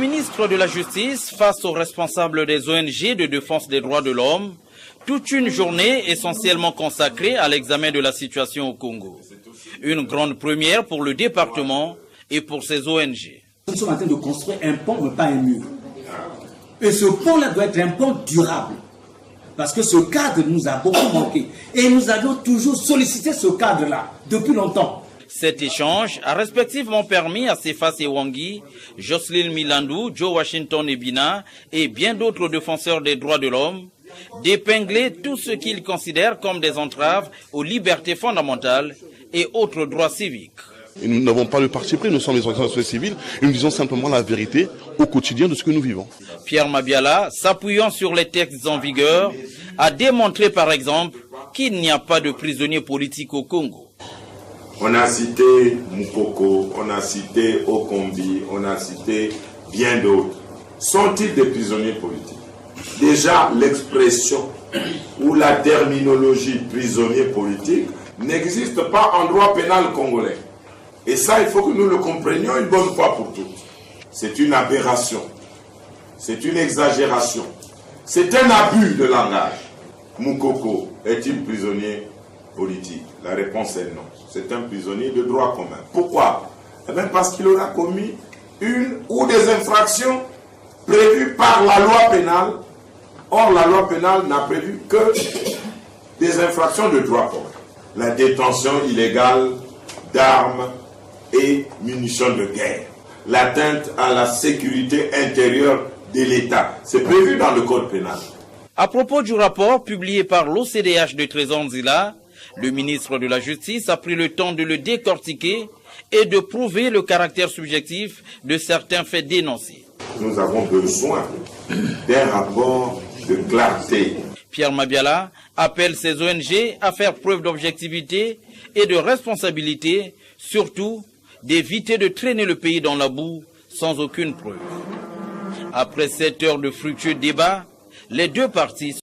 ministre de la Justice face aux responsables des ONG de défense des droits de l'homme, toute une journée essentiellement consacrée à l'examen de la situation au Congo. Une grande première pour le département et pour ses ONG. Nous sommes en train de construire un pont, mais pas un mur. Et ce pont-là doit être un pont durable. Parce que ce cadre nous a beaucoup manqué. Et nous avons toujours sollicité ce cadre-là depuis longtemps. Cet échange a respectivement permis à Cephas Ewangui, Jocelyne Milandou, Joe Washington Ebina et bien d'autres défenseurs des droits de l'homme d'épingler tout ce qu'ils considèrent comme des entraves aux libertés fondamentales et autres droits civiques. Et nous n'avons pas le parti pris, nous sommes les organisations civiles et nous disons simplement la vérité au quotidien de ce que nous vivons. Pierre Mabiala, s'appuyant sur les textes en vigueur, a démontré par exemple qu'il n'y a pas de prisonniers politiques au Congo. On a cité Mukoko, on a cité Okombi, on a cité bien d'autres. Sont-ils des prisonniers politiques? Déjà, l'expression ou la terminologie prisonnier politique n'existe pas en droit pénal congolais. Et ça, il faut que nous le comprenions une bonne fois pour toutes. C'est une aberration. C'est une exagération. C'est un abus de langage. Mukoko est-il prisonnier politique? La réponse est non. C'est un prisonnier de droit commun. Pourquoi? Eh bien parce qu'il aura commis une ou des infractions prévues par la loi pénale. Or, la loi pénale n'a prévu que des infractions de droit commun. La détention illégale d'armes et munitions de guerre. L'atteinte à la sécurité intérieure de l'État. C'est prévu dans le code pénal. À propos du rapport publié par l'OCDH de Trésor Nzila, le ministre de la Justice a pris le temps de le décortiquer et de prouver le caractère subjectif de certains faits dénoncés. Nous avons besoin d'un rapport de clarté. Pierre Mabiala appelle ces ONG à faire preuve d'objectivité et de responsabilité, surtout d'éviter de traîner le pays dans la boue sans aucune preuve. Après 7 heures de fructueux débats, les deux parties